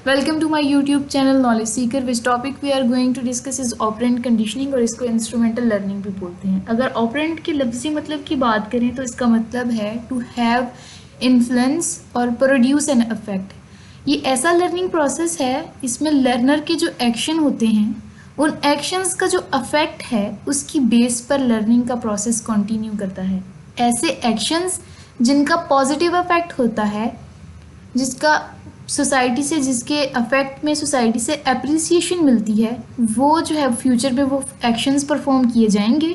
Welcome to my YouTube channel Knowledge Seeker, which topic we are going to discuss is operant conditioning और इसको instrumental learning भी बोलते हैं। अगर operand के लफ्ज़ी मतलब की बात करें तो इसका मतलब है टू हैव इन्फ्लुएंस और प्रोड्यूस एन इफेक्ट। ये ऐसा लर्निंग प्रोसेस है इसमें लर्नर के जो एक्शन होते हैं उन एक्शंस का जो अफेक्ट है उसकी बेस पर लर्निंग का प्रोसेस कंटिन्यू करता है। ऐसे एक्शंस जिनका पॉजिटिव इफेक्ट होता है, जिसका सोसाइटी से, जिसके अफेक्ट में सोसाइटी से अप्रिसिएशन मिलती है, वो जो है फ्यूचर में वो एक्शंस परफॉर्म किए जाएंगे।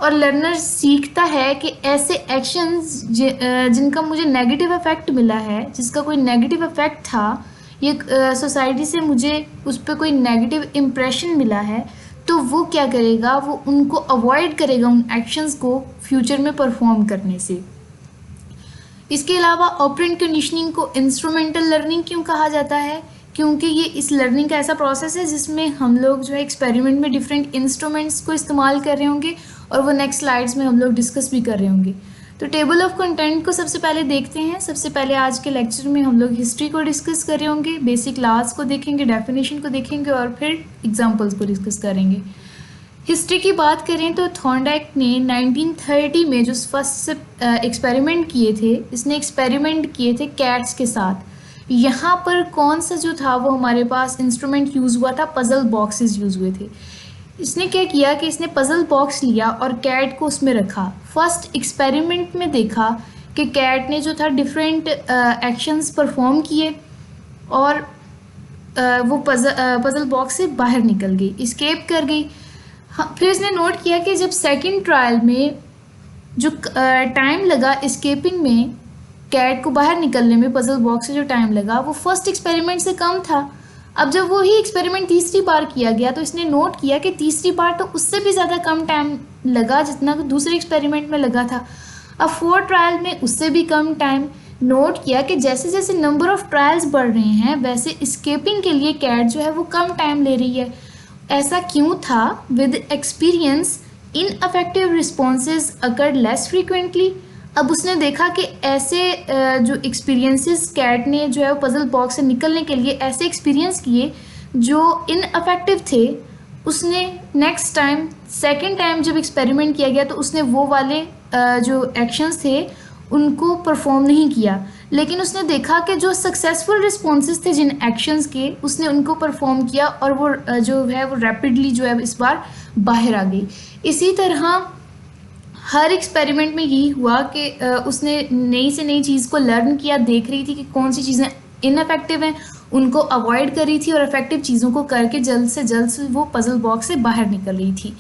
और लर्नर सीखता है कि ऐसे एक्शंस जिनका मुझे नेगेटिव इफेक्ट मिला है, जिसका कोई नेगेटिव इफेक्ट था, ये सोसाइटी से मुझे उस पर कोई नेगेटिव इम्प्रेशन मिला है, तो वो क्या करेगा, वो उनको अवॉइड करेगा उन एक्शंस को फ्यूचर में परफॉर्म करने से। इसके अलावा ऑपरेंट कंडीशनिंग को इंस्ट्रूमेंटल लर्निंग क्यों कहा जाता है? क्योंकि ये इस लर्निंग का ऐसा प्रोसेस है जिसमें हम लोग जो है एक्सपेरिमेंट में डिफरेंट इंस्ट्रूमेंट्स को इस्तेमाल कर रहे होंगे और वो नेक्स्ट स्लाइड्स में हम लोग डिस्कस भी कर रहे होंगे। तो टेबल ऑफ कंटेंट को सबसे पहले देखते हैं। सबसे पहले आज के लेक्चर में हम लोग हिस्ट्री को डिस्कस कर रहे होंगे, बेसिक लॉज को देखेंगे, डेफिनेशन को देखेंगे और फिर एग्जाम्पल्स को डिस्कस करेंगे। हिस्ट्री की बात करें तो थॉर्नडाइक ने 1930 में जो फर्स्ट एक्सपेरिमेंट किए थे, इसने एक्सपेरिमेंट किए थे कैट्स के साथ। यहाँ पर कौन सा जो था वो हमारे पास इंस्ट्रूमेंट यूज़ हुआ था, पजल बॉक्सेस यूज़ हुए थे। इसने क्या किया कि इसने पजल बॉक्स लिया और कैट को उसमें रखा। फर्स्ट एक्सपेरिमेंट में देखा कि कैट ने जो था डिफरेंट एक्शंस परफॉर्म किए और वो पजल बॉक्स से बाहर निकल गई, इस्केप कर गई। हाँ, फिर इसने नोट किया कि जब सेकंड ट्रायल में जो टाइम लगा एस्केपिंग में, कैट को बाहर निकलने में पजल बॉक्स से जो टाइम लगा वो फर्स्ट एक्सपेरिमेंट से कम था। अब जब वही एक्सपेरिमेंट तीसरी बार किया गया तो इसने नोट किया कि तीसरी बार तो उससे भी ज़्यादा कम टाइम लगा जितना दूसरे एक्सपेरिमेंट में लगा था। अब फोर्थ ट्रायल में उससे भी कम टाइम। नोट किया कि जैसे जैसे नंबर ऑफ ट्रायल्स बढ़ रहे हैं वैसे एस्केपिंग के लिए कैट जो है वो कम टाइम ले रही है। ऐसा क्यों था? With experience ineffective responses occurred less frequently. अब उसने देखा कि ऐसे जो एक्सपीरियंसेस कैट ने जो है पजल बॉक्स से निकलने के लिए ऐसे एक्सपीरियंस किए जो इनअफेक्टिव थे। उसने नेक्स्ट टाइम, सेकेंड टाइम जब एक्सपेरिमेंट किया गया तो उसने वो वाले जो एक्शंस थे उनको परफॉर्म नहीं किया, लेकिन उसने देखा कि जो सक्सेसफुल रिस्पॉन्सेस थे जिन एक्शंस के, उसने उनको परफॉर्म किया और वो जो है वो रैपिडली जो है इस बार बाहर आ गई। इसी तरह हर एक्सपेरिमेंट में यही हुआ कि उसने नई से नई चीज़ को लर्न किया, देख रही थी कि कौन सी चीज़ें इनअफेक्टिव हैं, उनको अवॉइड कर रही थी और इफेक्टिव चीज़ों को करके जल्द से वो पजल बॉक्स से बाहर निकल रही थी।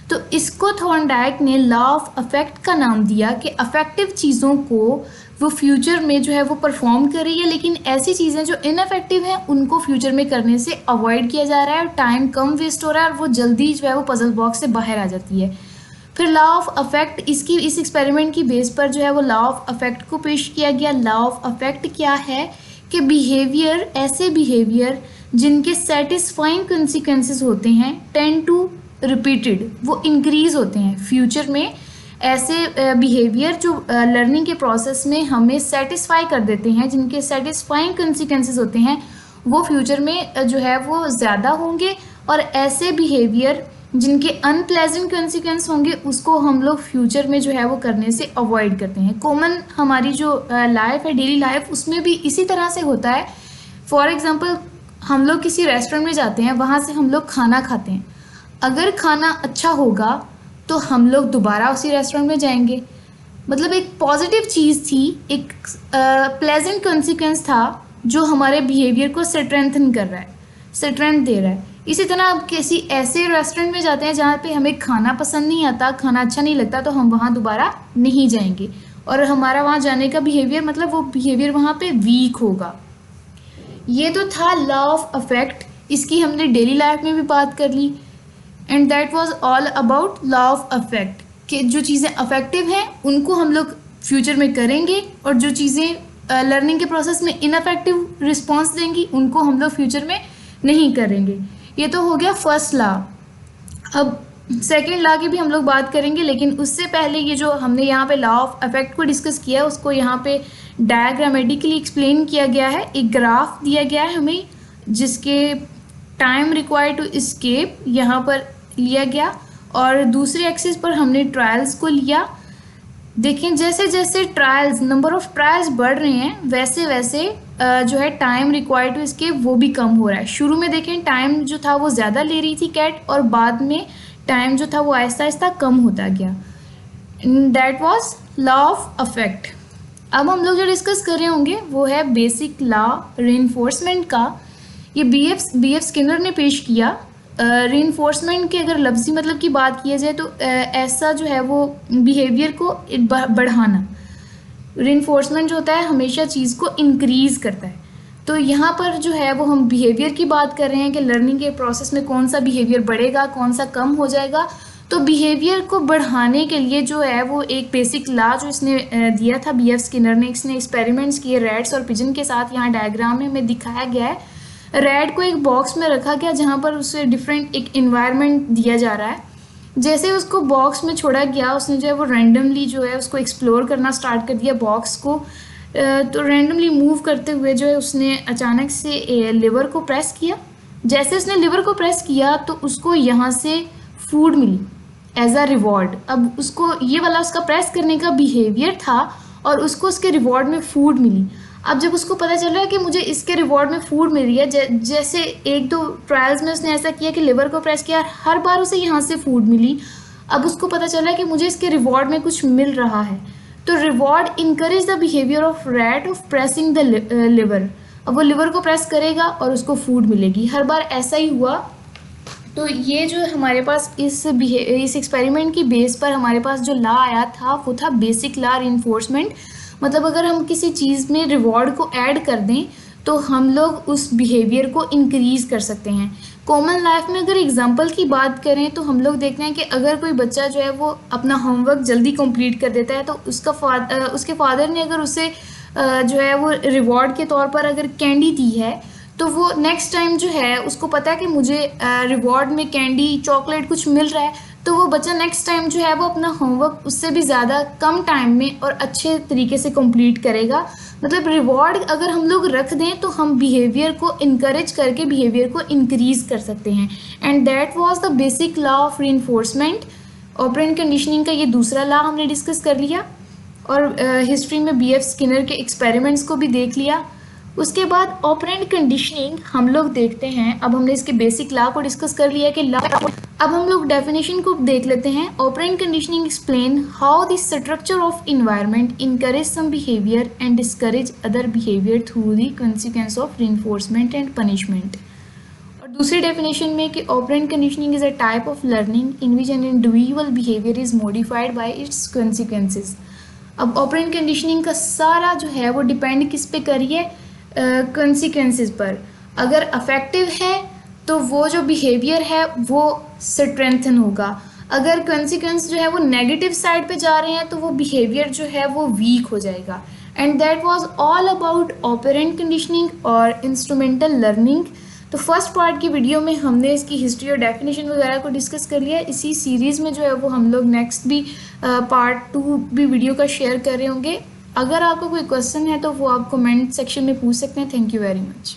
तो इसको थॉर्नडाइक ने लॉ ऑफ अफेक्ट का नाम दिया कि अफेक्टिव चीज़ों को वो फ्यूचर में जो है वो परफॉर्म कर रही है, लेकिन ऐसी चीज़ें जो इनअफेक्टिव हैं उनको फ्यूचर में करने से अवॉइड किया जा रहा है और टाइम कम वेस्ट हो रहा है और वो जल्दी जो है वो पजल बॉक्स से बाहर आ जाती है। फिर लॉ ऑफ अफेक्ट, इस एक्सपेरिमेंट की बेस पर जो है वो लॉ ऑफ अफेक्ट को पेश किया गया। लॉ ऑफ अफेक्ट क्या है कि बिहेवियर, ऐसे बिहेवियर जिनके सेटिस्फाइंग कंसिक्वेंसेस होते हैं टेंड टू रिपीटेड, वो इंक्रीज होते हैं फ्यूचर में। ऐसे बिहेवियर जो लर्निंग के प्रोसेस में हमें सेटिस्फाई कर देते हैं, जिनके सेटिस्फाइंग कंसिक्वेंसेस होते हैं, वो फ्यूचर में जो है वो ज़्यादा होंगे। और ऐसे बिहेवियर जिनके अनप्लेजेंट कंसिक्वेंस होंगे उसको हम लोग फ्यूचर में जो है वो करने से अवॉइड करते हैं। कॉमन हमारी जो लाइफ है, डेली लाइफ, उसमें भी इसी तरह से होता है। फॉर एग्ज़ाम्पल, हम लोग किसी रेस्टोरेंट में जाते हैं, वहाँ से हम लोग खाना खाते हैं। अगर खाना अच्छा होगा तो हम लोग दोबारा उसी रेस्टोरेंट में जाएंगे। मतलब एक पॉजिटिव चीज़ थी, एक प्लेजेंट कंसिक्वेंस था जो हमारे बिहेवियर को स्ट्रेंथन कर रहा है, स्ट्रेंथ दे रहा है। इसी तरह आप किसी ऐसे रेस्टोरेंट में जाते हैं जहाँ पे हमें खाना पसंद नहीं आता, खाना अच्छा नहीं लगता, तो हम वहाँ दोबारा नहीं जाएंगे और हमारा वहाँ जाने का बिहेवियर, मतलब वो बिहेवियर वहाँ पे वीक होगा। ये तो था लॉ ऑफ अफेक्ट। इसकी हमने डेली लाइफ में भी बात कर ली and that was all about law of affect कि जो चीज़ें अफेक्टिव हैं उनको हम लोग फ्यूचर में करेंगे और जो चीज़ें लर्निंग के प्रोसेस में इनअफेक्टिव रिस्पॉन्स देंगी उनको हम लोग फ्यूचर में नहीं करेंगे। ये तो हो गया फर्स्ट लॉ। अब सेकेंड लॉ की भी हम लोग बात करेंगे, लेकिन उससे पहले ये जो हमने यहाँ पे लॉ ऑफ अफेक्ट को डिस्कस किया उसको यहाँ पे डायग्रामेटिकली एक्सप्लेन किया गया है। एक ग्राफ दिया गया है हमें जिसके टाइम रिक्वायर्ड टू एस्केप यहाँ पर लिया गया, और दूसरे एक्सिस पर हमने ट्रायल्स को लिया। देखें जैसे जैसे ट्रायल्स, नंबर ऑफ ट्रायल्स बढ़ रहे हैं, वैसे वैसे जो है टाइम रिक्वायर्ड टू एस्केप वो भी कम हो रहा है। शुरू में देखें टाइम जो था वो ज़्यादा ले रही थी कैट, और बाद में टाइम जो था वो आहिस्ता आहिस्ता कम होता गया। That was law of affect. अब हम लोग जो डिस्कस कर रहे होंगे वो है बेसिक लॉ रीइंफोर्समेंट का। ये बी एफ स्किनर ने पेश किया। रीइंफोर्समेंट के अगर लफ्ज़ी मतलब की बात किया जाए तो ऐसा जो है वो बिहेवियर को बढ़ाना। रीइंफोर्समेंट जो होता है हमेशा चीज़ को इंक्रीज़ करता है। तो यहाँ पर जो है वो हम बिहेवियर की बात कर रहे हैं कि लर्निंग के प्रोसेस में कौन सा बिहेवियर बढ़ेगा, कौन सा कम हो जाएगा। तो बिहेवियर को बढ़ाने के लिए जो है वो एक बेसिक लॉ जो इसने दिया था बी एफ स्किनर ने, इसने एक्सपेरिमेंट्स किए रैट्स और पिजन के साथ। यहाँ डायग्राम में हमें दिखाया गया है, रैट को एक बॉक्स में रखा गया जहाँ पर उसे डिफरेंट एक इन्वायरमेंट दिया जा रहा है। जैसे उसको बॉक्स में छोड़ा गया, उसने जो है वो रैंडमली जो है उसको एक्सप्लोर करना स्टार्ट कर दिया बॉक्स को। तो रैंडमली मूव करते हुए जो है उसने अचानक से लिवर को प्रेस किया। जैसे उसने लिवर को प्रेस किया तो उसको यहाँ से फूड मिली एज अ रिवॉर्ड। अब उसको ये वाला उसका प्रेस करने का बिहेवियर था और उसको उसके रिवॉर्ड में फूड मिली। अब जब उसको पता चल रहा है कि मुझे इसके रिवॉर्ड में फूड मिल रही है, जैसे एक दो ट्रायल्स में उसने ऐसा किया कि लिवर को प्रेस किया, हर बार उसे यहाँ से फूड मिली। अब उसको पता चल रहा है कि मुझे इसके रिवॉर्ड में कुछ मिल रहा है। तो reward encourage the behaviour of rat of pressing the liver. अब वो लिवर को प्रेस करेगा और उसको फूड मिलेगी। हर बार ऐसा ही हुआ। तो ये जो हमारे पास इस एक्सपेरिमेंट की बेस पर हमारे पास जो लॉ आया था वो था बेसिक लॉ रीइंफोर्समेंट। मतलब अगर हम किसी चीज़ में रिवॉर्ड को ऐड कर दें तो हम लोग उस बिहेवियर को इंक्रीज़ कर सकते हैं। कॉमन लाइफ में अगर एग्जांपल की बात करें तो हम लोग देखते हैं कि अगर कोई बच्चा जो है वो अपना होमवर्क जल्दी कंप्लीट कर देता है तो उसके फादर ने अगर उसे जो है वो रिवॉर्ड के तौर पर अगर कैंडी दी है तो वो नेक्स्ट टाइम जो है उसको पता है कि मुझे रिवॉर्ड में कैंडी चॉकलेट कुछ मिल रहा है, तो वो बच्चा नेक्स्ट टाइम जो है वो अपना होमवर्क उससे भी ज़्यादा कम टाइम में और अच्छे तरीके से कंप्लीट करेगा। मतलब रिवॉर्ड अगर हम लोग रख दें तो हम बिहेवियर को इनकरेज करके बिहेवियर को इंक्रीज़ कर सकते हैं। And that was the basic law of reinforcement. Operand conditioning का ये दूसरा लॉ हमने डिस्कस कर लिया और हिस्ट्री में बी एफ स्किनर के एक्सपेरिमेंट्स को भी देख लिया। उसके बाद ऑपरेंट कंडीशनिंग हम लोग देखते हैं। अब हमने इसके बेसिक लॉ को डिस्कस कर लिया कि लॉ। अब हम लोग डेफिनेशन को देख लेते हैं। Operant conditioning explain how the structure of environment encourage some behaviour and discourage other behaviour through the consequence of reinforcement and punishment. और दूसरी डेफिनेशन में कि operant conditioning is a type of learning in which an individual behaviour is modified by its consequences. अब operant conditioning का सारा जो है वो डिपेंड किस पे करिए, कॉन्सिक्वेंसेस पर। अगर अफेक्टिव है तो वो जो बिहेवियर है वो स्ट्रेंथन होगा। अगर कॉन्सिक्वेंस जो है वो नेगेटिव साइड पे जा रहे हैं तो वो बिहेवियर जो है वो वीक हो जाएगा। And that was all about operant conditioning और इंस्ट्रूमेंटल लर्निंग। तो फर्स्ट पार्ट की वीडियो में हमने इसकी हिस्ट्री और डेफिनेशन वगैरह को डिस्कस कर लिया। इसी सीरीज़ में जो है वो हम लोग नेक्स्ट भी पार्ट 2 भी वीडियो का शेयर कर रहे होंगे। अगर आपको कोई क्वेश्चन है तो वो आप कमेंट सेक्शन में पूछ सकते हैं। Thank you very much.